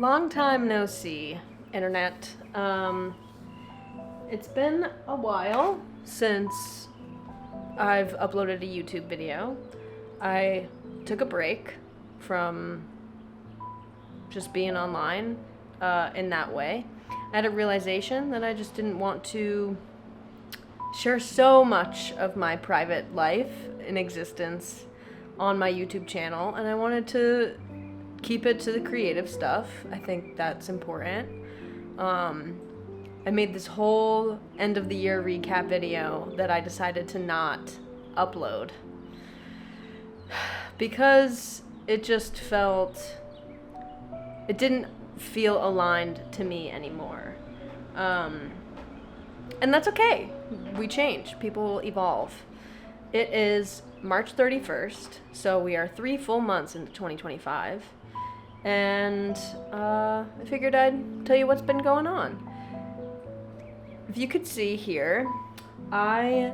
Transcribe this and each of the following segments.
Long time no see, internet. It's been a while since I've uploaded a YouTube video. I took a break from just being online in that way. I had a realization that I just didn't want to share so much of my private life and existence on my YouTube channel, and I wanted to keep it to the creative stuff. I think that's important. I made this whole end of the year recap video that I decided to not upload because it didn't feel aligned to me anymore. And that's okay. We change. People evolve. It is March 31st, so we are 3 full months into 2025. And I figured I'd tell you what's been going on. If you could see here, I,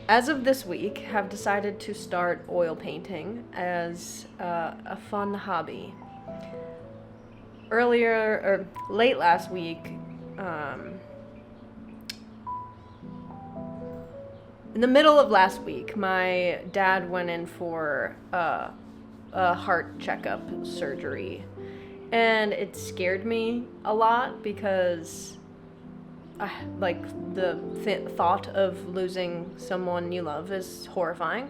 as of this week, have decided to start oil painting as a fun hobby. Late last week, in the middle of last week, my dad went in for a heart checkup surgery, and it scared me a lot because the thought of losing someone you love is horrifying.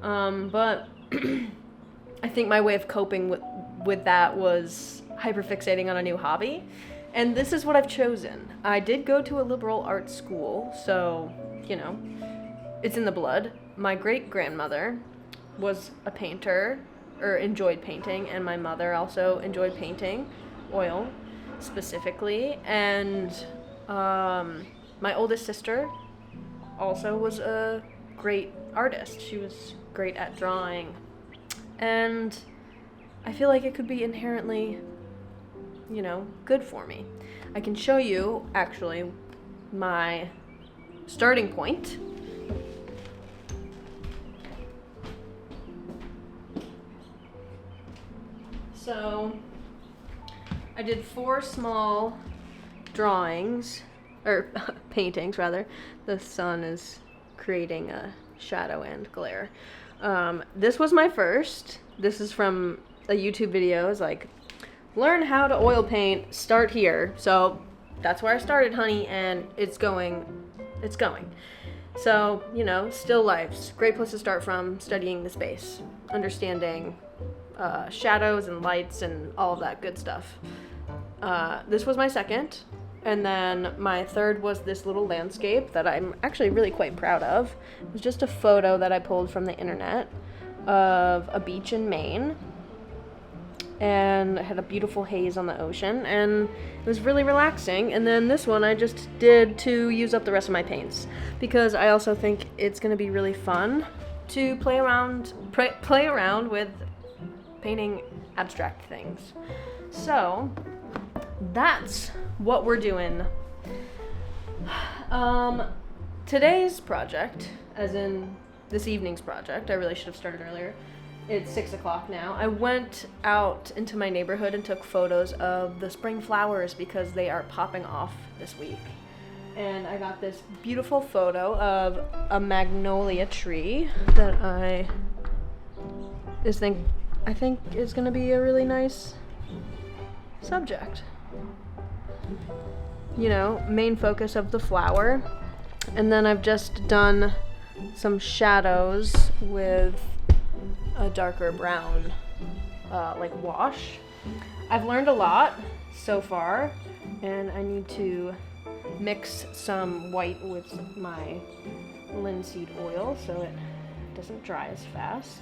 But I think my way of coping with that was hyper-fixating on a new hobby, and this is what I've chosen. I did go to a liberal arts school, so, you know, it's in the blood. My great-grandmother was a painter, or enjoyed painting, and my mother also enjoyed painting, oil specifically, and my oldest sister also was a great artist. She was great at drawing, and I feel like it could be inherently, good for me. I can show you, actually, my starting point. So, I did 4 small drawings, or paintings rather. The sun is creating a shadow and glare. This was my first. This is from a YouTube video. It's like, learn how to oil paint, start here. So that's where I started, honey, and it's going. So, still lifes. Great place to start from, studying the space, understanding shadows and lights and all of that good stuff. This was my second, and then my third was this little landscape that I'm actually really quite proud of. It was just a photo that I pulled from the internet of a beach in Maine, and it had a beautiful haze on the ocean, and it was really relaxing. And then this one I just did to use up the rest of my paints, because I also think it's going to be really fun to play around with painting abstract things. So that's what we're doing. Today's project, as in this evening's project, I really should have started earlier. It's 6 o'clock now. I went out into my neighborhood and took photos of the spring flowers because they are popping off this week. And I got this beautiful photo of a magnolia tree that I think is going to be a really nice subject. Main focus of the flower. And then I've just done some shadows with a darker brown, wash. I've learned a lot so far, and I need to mix some white with my linseed oil so it doesn't dry as fast.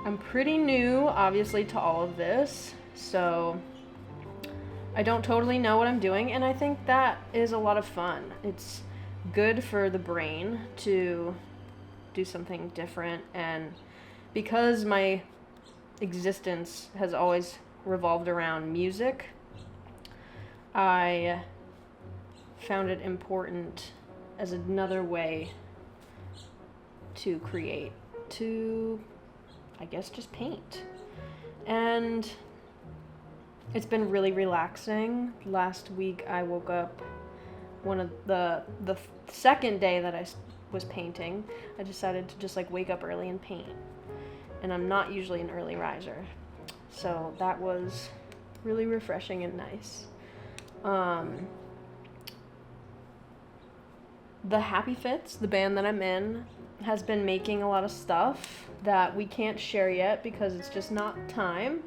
I'm pretty new, obviously, to all of this, so I don't totally know what I'm doing, and I think that is a lot of fun. It's good for the brain to do something different, and because my existence has always revolved around music, I found it important as another way to create, to, I guess, just paint. And It's been really relaxing. Last week I woke up one of the second day that I was painting, I decided to just like wake up early and paint. And I'm not usually an early riser. So that was really refreshing and nice. The Happy Fits, the band that I'm in, has been making a lot of stuff that we can't share yet because it's just not time.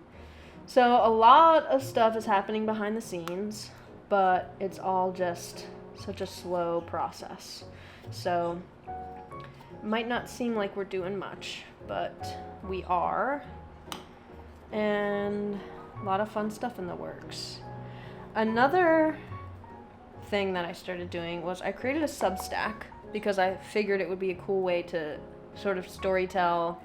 So a lot of stuff is happening behind the scenes, but it's all just such a slow process. So it might not seem like we're doing much, but we are. And a lot of fun stuff in the works. Another thing that I started doing was I created a Substack because I figured it would be a cool way to sort of storytell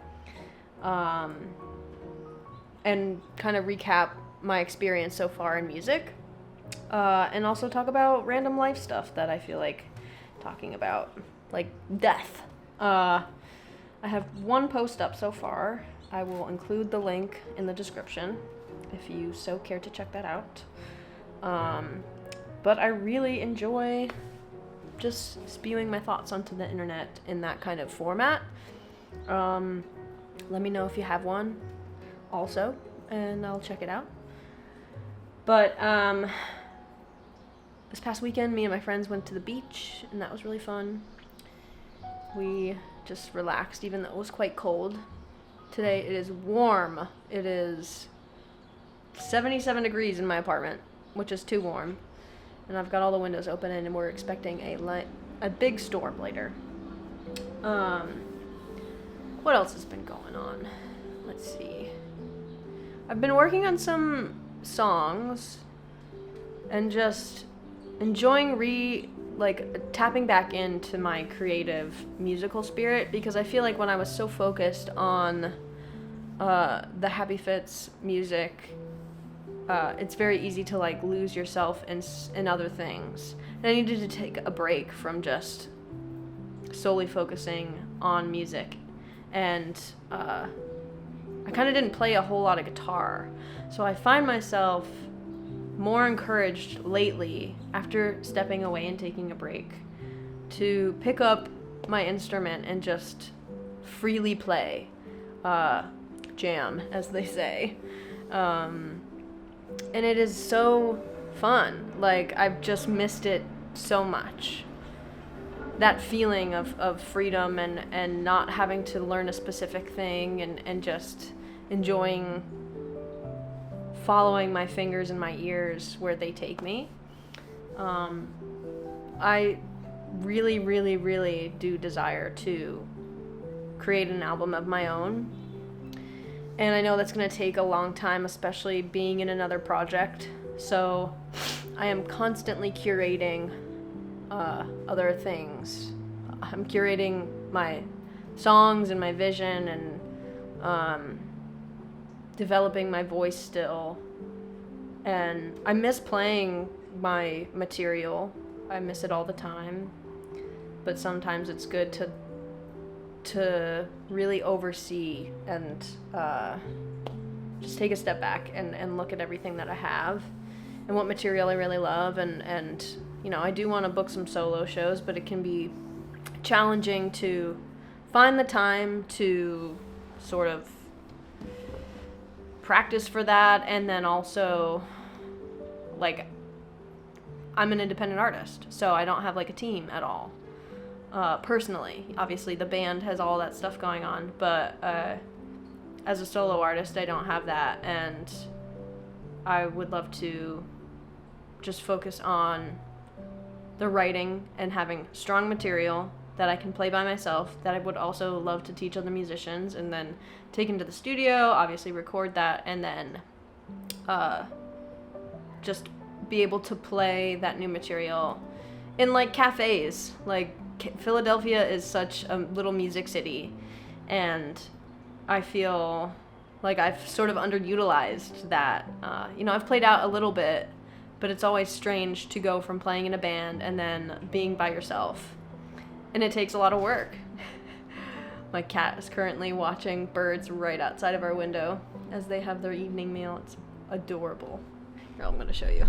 and kind of recap my experience so far in music, and also talk about random life stuff that I feel like talking about, like death. I have one post up so far. I will include the link in the description if you so care to check that out. But I really enjoy just spewing my thoughts onto the internet in that kind of format. Let me know if you have one also, and I'll check it out. But this past weekend, me and my friends went to the beach, and that was really fun. We just relaxed, even though it was quite cold. Today it is warm. It is 77 degrees in my apartment, which is too warm. And I've got all the windows open, and we're expecting a big storm later. What else has been going on? Let's see. I've been working on some songs and just enjoying tapping back into my creative musical spirit, because I feel like when I was so focused on the Happy Fits music, it's very easy to like lose yourself in other things. And I needed to take a break from just solely focusing on music. And I kind of didn't play a whole lot of guitar. So I find myself more encouraged lately, after stepping away and taking a break, to pick up my instrument and just freely play. Jam, as they say. And it is so fun. Like, I've just missed it so much. That feeling of freedom and not having to learn a specific thing and just enjoying following my fingers and my ears where they take me. I really, really, really do desire to create an album of my own. And I know that's going to take a long time, especially being in another project. So I am constantly curating other things. I'm curating my songs and my vision and developing my voice still. And I miss playing my material. I miss it all the time. But sometimes it's good to really oversee and just take a step back and look at everything that I have and what material I really love. And you know, I do want to book some solo shows, but it can be challenging to find the time to sort of practice for that. And then also, like, I'm an independent artist, so I don't have like a team at all. Personally, obviously the band has all that stuff going on, but as a solo artist, I don't have that, and I would love to just focus on the writing and having strong material that I can play by myself, that I would also love to teach other musicians, and then take into the studio, obviously record that, and then just be able to play that new material in like cafes. Like, Philadelphia is such a little music city, and I feel like I've sort of underutilized that. You know, I've played out a little bit, but it's always strange to go from playing in a band and then being by yourself. And it takes a lot of work. My cat is currently watching birds right outside of our window as they have their evening meal. It's adorable. Here, I'm gonna show you.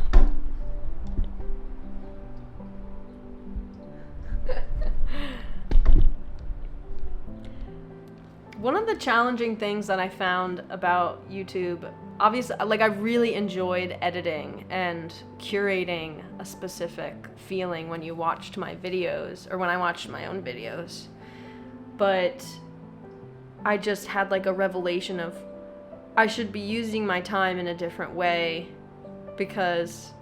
One of the challenging things that I found about YouTube, obviously, like, I really enjoyed editing and curating a specific feeling when you watched my videos, or when I watched my own videos. But I just had like a revelation of I should be using my time in a different way, because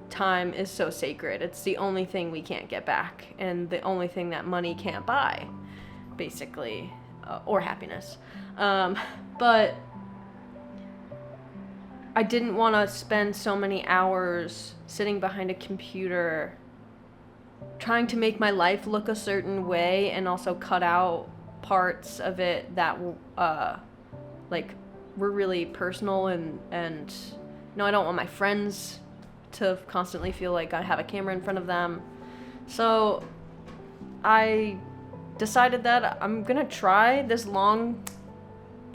time is so sacred. It's the only thing we can't get back, and the only thing that money can't buy, basically. Or happiness. But I didn't want to spend so many hours sitting behind a computer trying to make my life look a certain way, and also cut out parts of it that like were really personal, and I don't want my friends to constantly feel like I have a camera in front of them. So I decided that I'm gonna try this long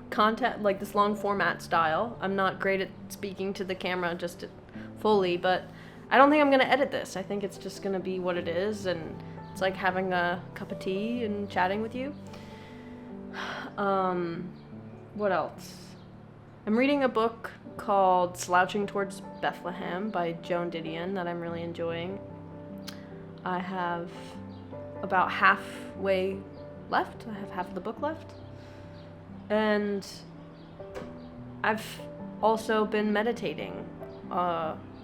content, like this long format style. I'm not great at speaking to the camera just fully, but I don't think I'm gonna edit this. I think it's just gonna be what it is, and it's like having a cup of tea and chatting with you. What else? I'm reading a book called Slouching Towards Bethlehem by Joan Didion that I'm really enjoying. I have about halfway left. I have half of the book left. And I've also been meditating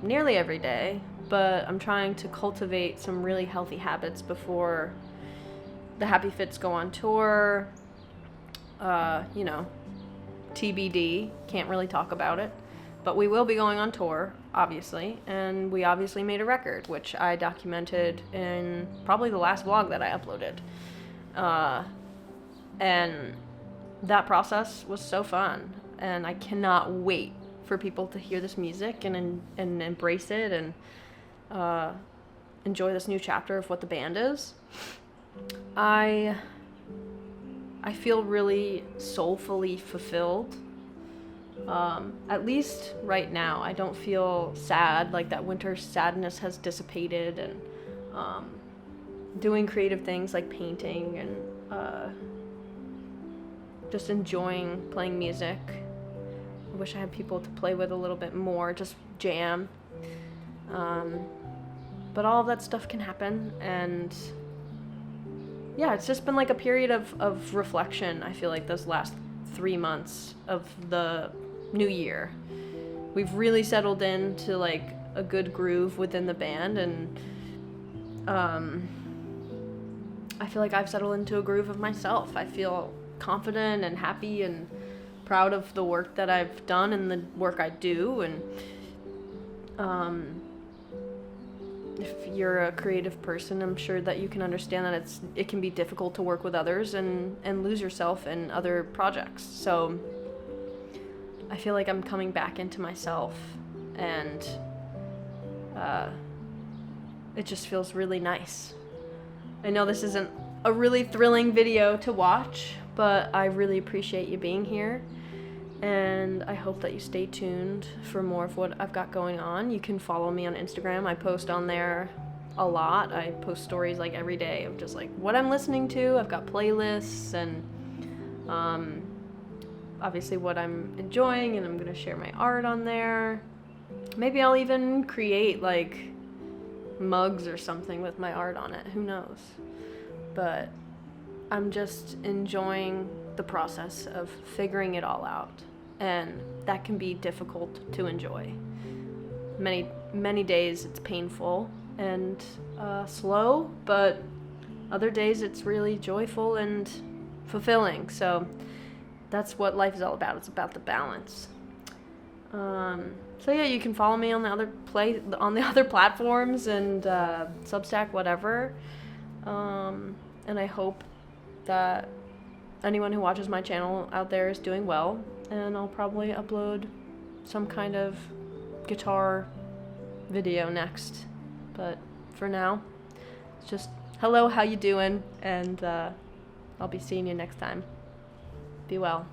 nearly every day, but I'm trying to cultivate some really healthy habits before the Happy Fits go on tour. TBD, can't really talk about it. But we will be going on tour, obviously, and we obviously made a record, which I documented in probably the last vlog that I uploaded. And that process was so fun, and I cannot wait for people to hear this music and embrace it, and enjoy this new chapter of what the band is. I feel really soulfully fulfilled. At least right now, I don't feel sad, like that winter sadness has dissipated, and doing creative things like painting, and just enjoying playing music. I wish I had people to play with a little bit more, just jam. But all of that stuff can happen, and yeah, it's just been like a period of reflection, I feel like, those last 3 months of the new year. We've really settled into like a good groove within the band, and I feel like I've settled into a groove of myself. I feel confident and happy and proud of the work that I've done and the work I do, and if you're a creative person, I'm sure that you can understand that it can be difficult to work with others and lose yourself in other projects. So I feel like I'm coming back into myself, and it just feels really nice. I know this isn't a really thrilling video to watch, but I really appreciate you being here, and I hope that you stay tuned for more of what I've got going on. You can follow me on Instagram. I post on there a lot. I post stories like every day of just like what I'm listening to. I've got playlists, and obviously what I'm enjoying, and I'm gonna share my art on there. Maybe I'll even create like mugs or something with my art on it. Who knows? But I'm just enjoying the process of figuring it all out, and that can be difficult to enjoy. Many days it's painful and slow, but other days it's really joyful and fulfilling. So that's what life is all about. It's about the balance. So yeah, you can follow me on the other platforms, and Substack, whatever. And I hope that anyone who watches my channel out there is doing well, and I'll probably upload some kind of guitar video next. But for now, it's just hello, how you doing? And I'll be seeing you next time. Be well.